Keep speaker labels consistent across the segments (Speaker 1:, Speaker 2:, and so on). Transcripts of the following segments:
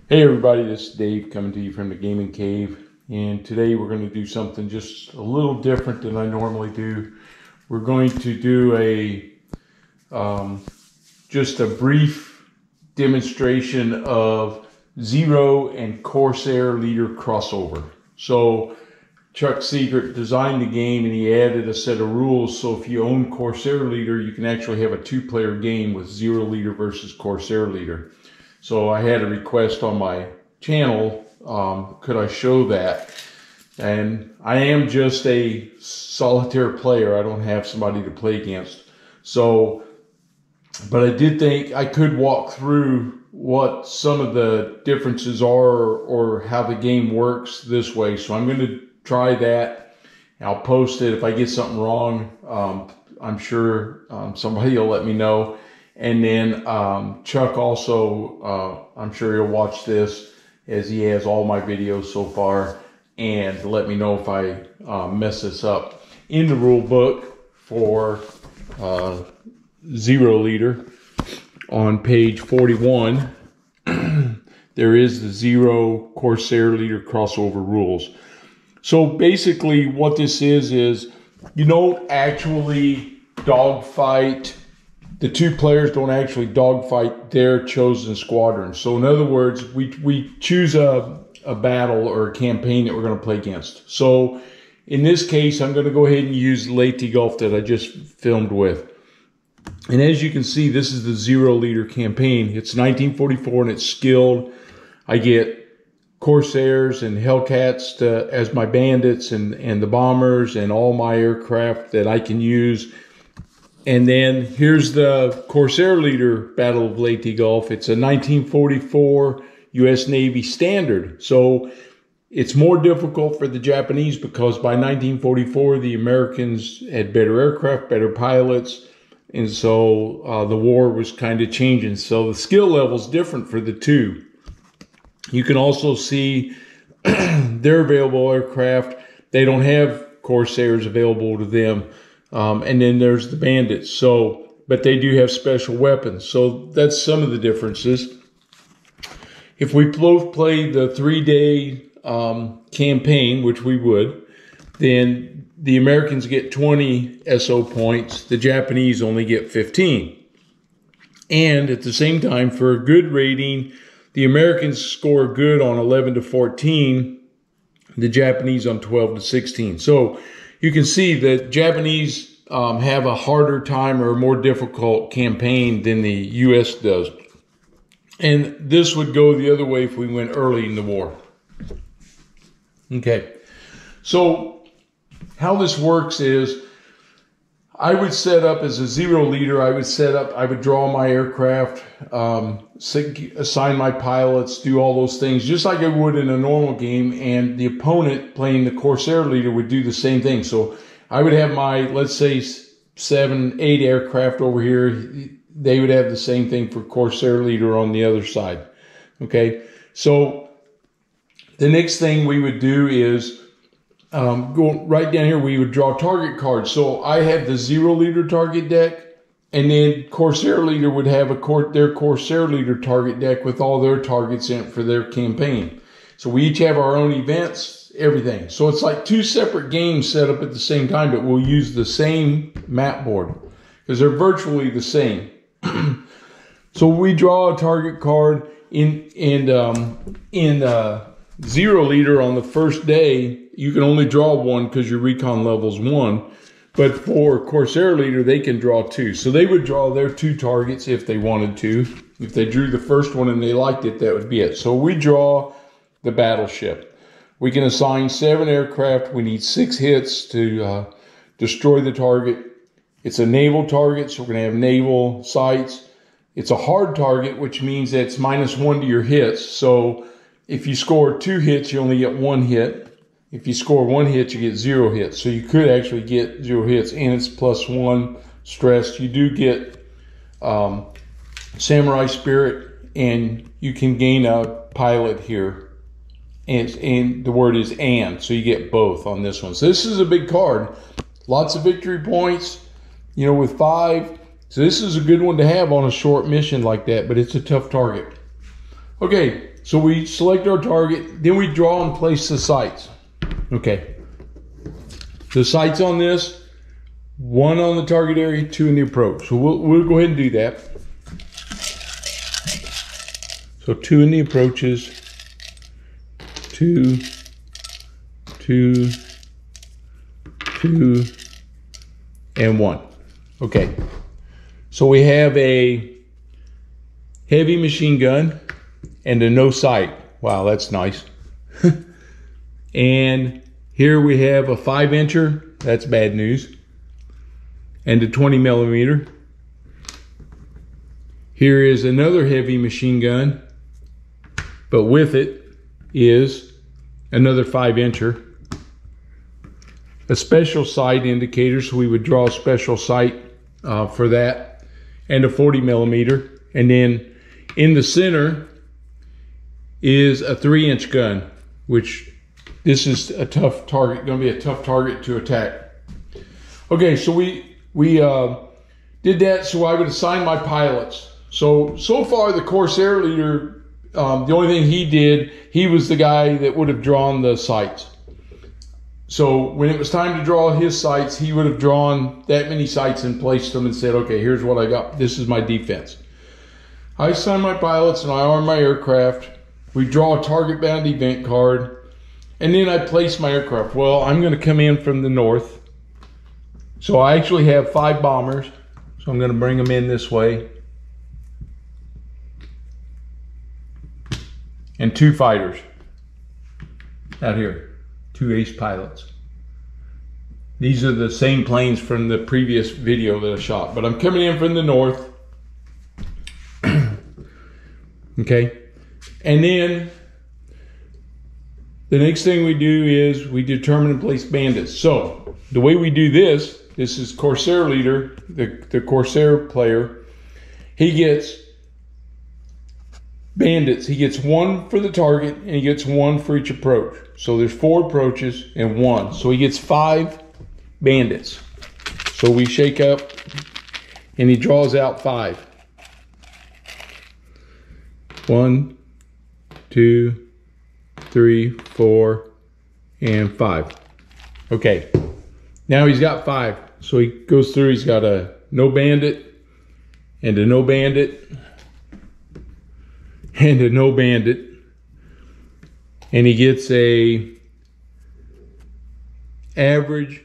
Speaker 1: Hey everybody, this is Dave coming to you from the Gaming Cave, and today we're going to do something just a little different than I normally do. We're going to do just a brief demonstration of Zero and Corsair leader crossover. So Chuck Siegert designed the game and he added a set of rules, so if you own Corsair leader you can actually have a two-player game with Zero leader versus Corsair leader. So I had a request on my channel, could I show that? And I am just a solitaire player. I don't have somebody to play against. So, but I did think I could walk through what some of the differences are or how the game works this way. So I'm going to try that. I'll post it. If I get something wrong, I'm sure somebody will let me know. And then Chuck also, I'm sure he'll watch this as he has all my videos so far, and let me know if I mess this up. In the rule book for Zero leader on page 41, there is the Zero Corsair leader crossover rules. So basically what this is you don't actually dogfight. The two players don't actually dogfight their chosen squadron. So in other words, we choose a battle or a campaign that we're going to play against. So in this case, I'm going to go ahead and use Leyte Gulf that I just filmed with. And as you can see, this is the Zero leader campaign. It's 1944 and it's skilled. I get Corsairs and Hellcats as my bandits and the bombers and all my aircraft that I can use. And then here's the Corsair leader Battle of Leyte Gulf. It's a 1944 U.S. Navy standard. So it's more difficult for the Japanese because by 1944, the Americans had better aircraft, better pilots. And so the war was kind of changing. So the skill level is different for the two. You can also see their available aircraft. They don't have Corsairs available to them. And then there's the Bandits. So, but they do have special weapons. So that's some of the differences. If we both play the 3-day campaign, which we would, then the Americans get 20 SO points. The Japanese only get 15. And at the same time, for a good rating, the Americans score good on 11 to 14. The Japanese on 12 to 16. So you can see that Japanese have a harder time or a more difficult campaign than the U.S. does. And this would go the other way if we went early in the war. Okay, so how this works is I would set up as a Zero leader. I would draw my aircraft, assign my pilots, do all those things just like I would in a normal game, and the opponent playing the Corsair leader would do the same thing. So I would have my, let's say, 7, 8 aircraft over here. They would have the same thing for Corsair leader on the other side. Okay, so the next thing we would do is go right down here. We would draw target cards. So I have the Zero leader target deck, and then Corsair leader would have their Corsair leader target deck with all their targets in it for their campaign. So we each have our own events, everything. So it's like 2 separate games set up at the same time, but we'll use the same map board because they're virtually the same. So we draw a target card in Zero leader on the first day. You can only draw 1 because your recon level's 1. But for Corsair leader, they can draw 2. So they would draw their 2 targets if they wanted to. If they drew the first one and they liked it, that would be it. So we draw the battleship. We can assign 7 aircraft. We need 6 hits to destroy the target. It's a naval target, so we're going to have naval sights. It's a hard target, which means that it's -1 to your hits. So if you score 2 hits, you only get 1 hit. If you score 1 hit, you get 0 hits. So you could actually get 0 hits, and it's +1 stress. You do get Samurai Spirit, and you can gain a pilot here. And the word is "and," so you get both on this one. So this is a big card. Lots of victory points, you know, with 5. So this is a good one to have on a short mission like that, but it's a tough target. Okay, so we select our target, then we draw and place the sights. Okay. The sights on this, 1 on the target area, 2 in the approach. So we'll go ahead and do that. So 2 in the approaches, 2, 2, 2, and 1. Okay. So we have a heavy machine gun and a no sight. Wow, that's nice. And here we have a 5-incher. That's bad news. And a 20mm. Here is another heavy machine gun, but with it is another 5-incher. A special sight indicator, so we would draw a special sight for that, and a 40mm. And then in the center is a 3-inch gun, which this is a tough target, going to be a tough target to attack. Okay, so we did that, so I would assign my pilots. So far the Corsair leader, the only thing he did, he was the guy that would have drawn the sights. So when it was time to draw his sights, he would have drawn that many sights and placed them and said, okay, here's what I got. This is my defense. I assign my pilots and I arm my aircraft. We draw a target bound event card, and then I place my aircraft. Well, I'm going to come in from the north. So I actually have 5 bombers. So I'm going to bring them in this way. And 2 fighters out here. 2 ace pilots. These are the same planes from the previous video that I shot, but I'm coming in from the north. Okay. And then the next thing we do is we determine and place bandits. So the way we do this is Corsair leader, the Corsair player. He gets bandits. He gets 1 for the target and he gets 1 for each approach. So there's 4 approaches and 1. So he gets 5 bandits. So we shake up and he draws out 5. 1, 2, 3, 4, and 5. Okay. Now he's got 5. So he goes through, he's got a no bandit and a no bandit and a no bandit, and he gets a average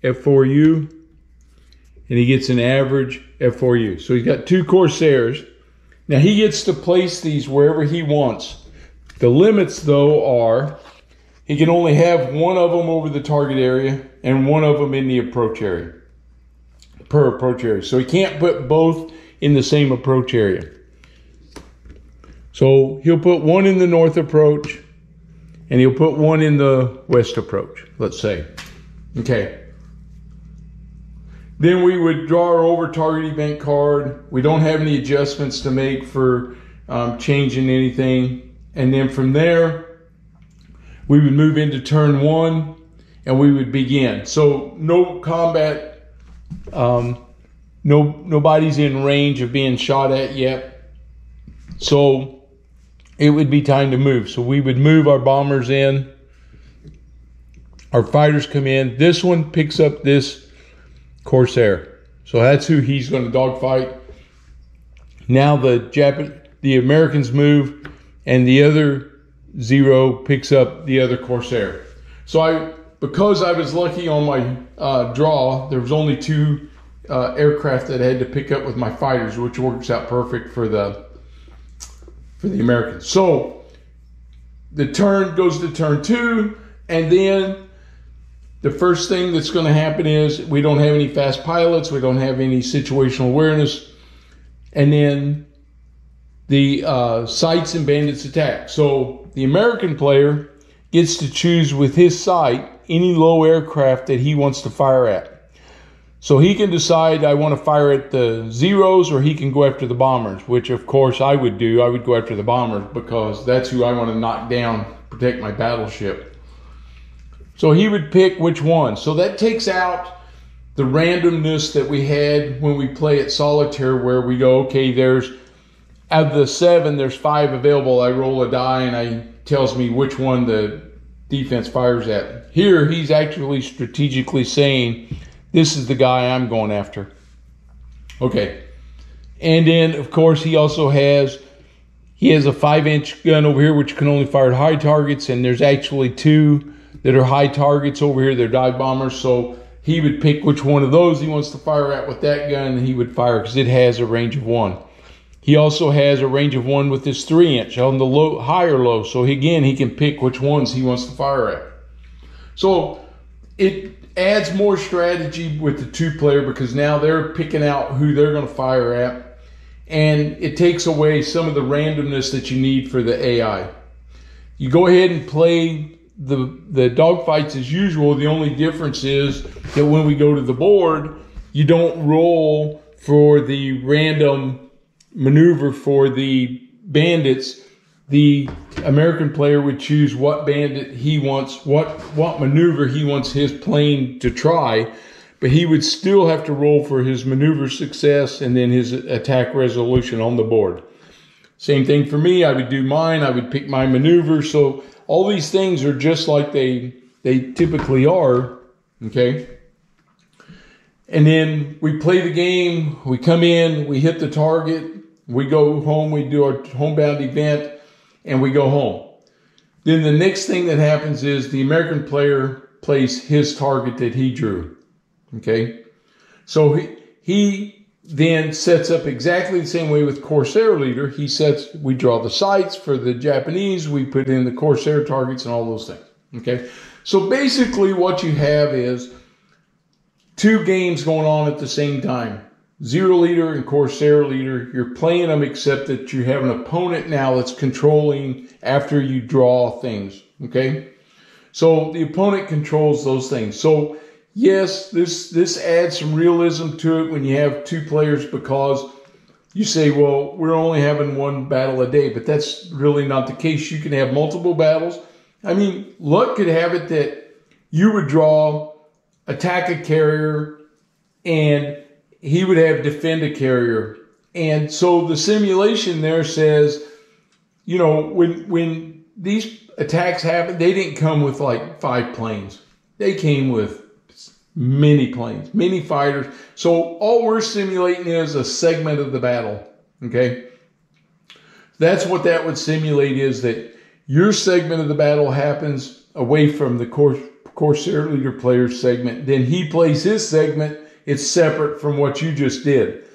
Speaker 1: F4U, and he gets an average F4U. So he's got 2 Corsairs. Now he gets to place these wherever he wants. The limits though are he can only have 1 of them over the target area and 1 of them in the approach area, per approach area. So he can't put both in the same approach area. So he'll put 1 in the north approach and he'll put 1 in the west approach, let's say. Okay. Then we would draw our over target event card. We don't have any adjustments to make for changing anything. And then from there, we would move into turn 1 and we would begin. So no combat, nobody's in range of being shot at yet. So it would be time to move. So we would move our bombers in. Our fighters come in. This one picks up this Corsair. So that's who he's going to dogfight. Now the Americans move and the other 0 picks up the other Corsair. So because I was lucky on my draw, there was only 2 aircraft that I had to pick up with my fighters, which works out perfect for the Americans. So the turn goes to turn 2, and then the first thing that's going to happen is we don't have any fast pilots, we don't have any situational awareness, and then the sights and bandits attack. So the American player gets to choose with his sight any low aircraft that he wants to fire at. So he can decide, I want to fire at the Zeros, or he can go after the bombers, which of course I would do. I would go after the bombers because that's who I want to knock down, protect my battleship. So he would pick which one. So that takes out the randomness that we had when we play at solitaire, where we go, okay, there's out of the 7, there's 5 available. I roll a die and it tells me which one the defense fires at. Here, he's actually strategically saying, this is the guy I'm going after. Okay. And then, of course, he also has a 5-inch gun over here, which can only fire at high targets. And there's actually 2 that are high targets over here. They're dive bombers. So he would pick which one of those he wants to fire at with that gun, and he would fire because it has a range of 1. He also has a range of 1 with this 3-inch on the low, high or low. So again, he can pick which ones he wants to fire at. So it adds more strategy with the 2-player because now they're picking out who they're going to fire at. And it takes away some of the randomness that you need for the AI. You go ahead and play the dogfights as usual. The only difference is that when we go to the board, you don't roll for the random maneuver for the bandits. The American player would choose what bandit he wants, what maneuver he wants his plane to try, but he would still have to roll for his maneuver success and then his attack resolution on the board. Same thing for me. I would do mine. I would pick my maneuver. So all these things are just like they typically are, okay? And then we play the game, we come in, we hit the target, we go home, we do our homebound event, and we go home. Then the next thing that happens is the American player plays his target that he drew, okay? So he then sets up exactly the same way with Corsair leader. We draw the sights for the Japanese, we put in the Corsair targets and all those things, okay? So basically what you have is 2 games going on at the same time. Zero leader and Corsair leader. You're playing them except that you have an opponent now that's controlling after you draw things, okay? So the opponent controls those things. So yes, this adds some realism to it when you have 2 players because you say, well, we're only having 1 battle a day, but that's really not the case. You can have multiple battles. I mean, luck could have it that you would draw attack a carrier and he would have defend a carrier. And so the simulation there says, you know, when these attacks happen, they didn't come with like 5 planes. They came with many planes, many fighters. So all we're simulating is a segment of the battle, okay? That's what that would simulate, is that your segment of the battle happens away from the Corsair leader player's segment. Then he plays his segment. It's separate from what you just did.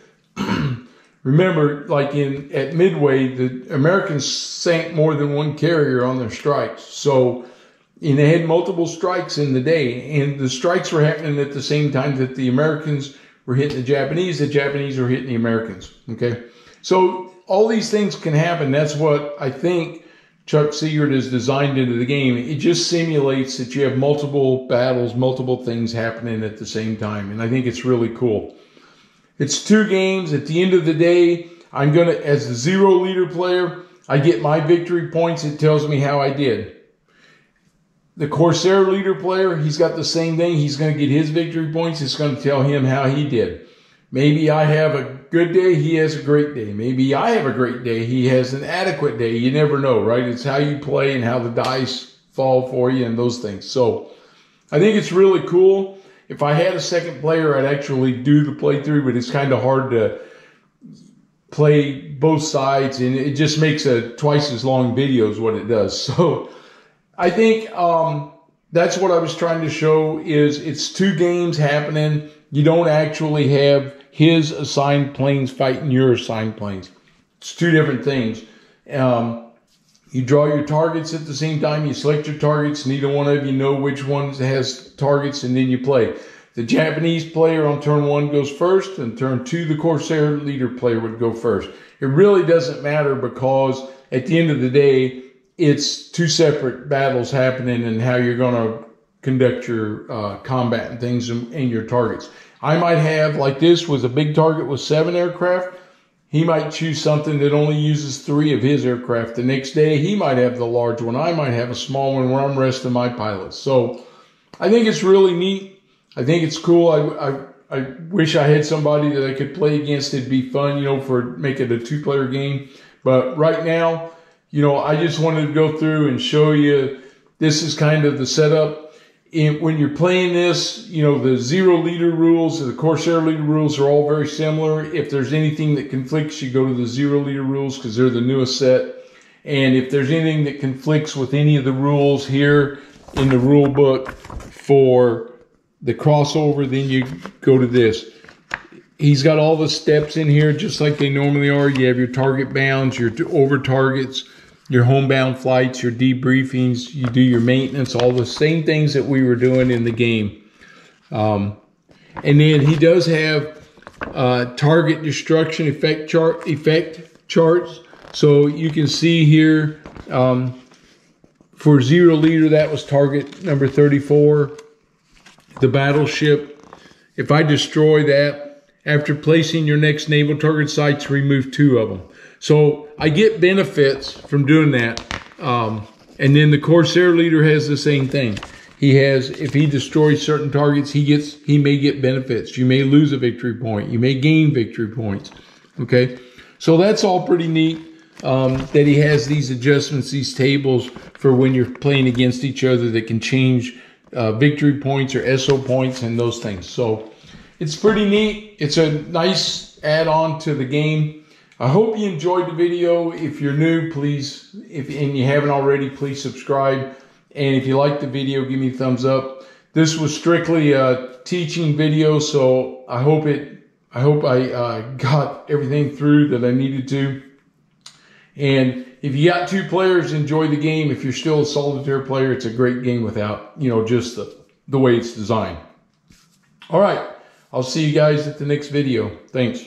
Speaker 1: Remember, like at Midway, the Americans sank more than 1 carrier on their strikes. So, and they had multiple strikes in the day, and the strikes were happening at the same time that the Americans were hitting the Japanese were hitting the Americans, okay? So all these things can happen. That's what I think Chuck Seegert has designed into the game. It just simulates that you have multiple battles, multiple things happening at the same time, and I think it's really cool. It's 2 games. At the end of the day, I'm going to, as the zero leader player, I get my victory points. It tells me how I did. The Corsair leader player, he's got the same thing. He's going to get his victory points. It's going to tell him how he did. Maybe I have a good day, he has a great day. Maybe I have a great day, he has an adequate day. You never know, right? It's how you play and how the dice fall for you and those things. So I think it's really cool. If I had a second player, I'd actually do the playthrough, but it's kind of hard to play both sides, and it just makes a twice as long video is what it does. So I think that's what I was trying to show, is it's 2 games happening. You don't actually have his assigned planes fighting your assigned planes. It's 2 different things. You draw your targets at the same time. You select your targets. Neither one of you know which one has targets, and then you play. The Japanese player on turn 1 goes first, and turn 2, the Corsair leader player would go first. It really doesn't matter because at the end of the day, it's 2 separate battles happening and how you're going to conduct your combat and things and your targets. I might have, like this was a big target with 7 aircraft. He might choose something that only uses 3 of his aircraft. The next day, he might have the large one. I might have a small one where I'm resting my pilots. So I think it's really neat. I think it's cool. I wish I had somebody that I could play against. It'd be fun, you know, for make it a 2-player game. But right now, you know, I just wanted to go through and show you, this is kind of the setup. When you're playing this, you know, the 0 leader rules and the Corsair leader rules are all very similar. If there's anything that conflicts, you go to the 0 leader rules because they're the newest set. And if there's anything that conflicts with any of the rules here in the rule book for the crossover, then you go to this. He's got all the steps in here just like they normally are. You have your target bounds, your over targets, your homebound flights, your debriefings, you do your maintenance, all the same things that we were doing in the game. And then he does have target destruction effect charts. So you can see here for 0 leader, that was target number 34. The battleship, if I destroy that, after placing your next naval target sites, remove 2 of them. So I get benefits from doing that. And then the Corsair leader has the same thing. He has, if he destroys certain targets, he may get benefits. You may lose a victory point. You may gain victory points. Okay. So that's all pretty neat. That he has these adjustments, these tables for when you're playing against each other that can change victory points or SO points and those things. So it's pretty neat. It's a nice add-on to the game. I hope you enjoyed the video. If you're new, please, and you haven't already, please subscribe. And if you like the video, give me a thumbs up. This was strictly a teaching video, so I hope I got everything through that I needed to. And if you got 2 players, enjoy the game. If you're still a solitaire player, it's a great game without, you know, just the way it's designed. All right. I'll see you guys at the next video. Thanks.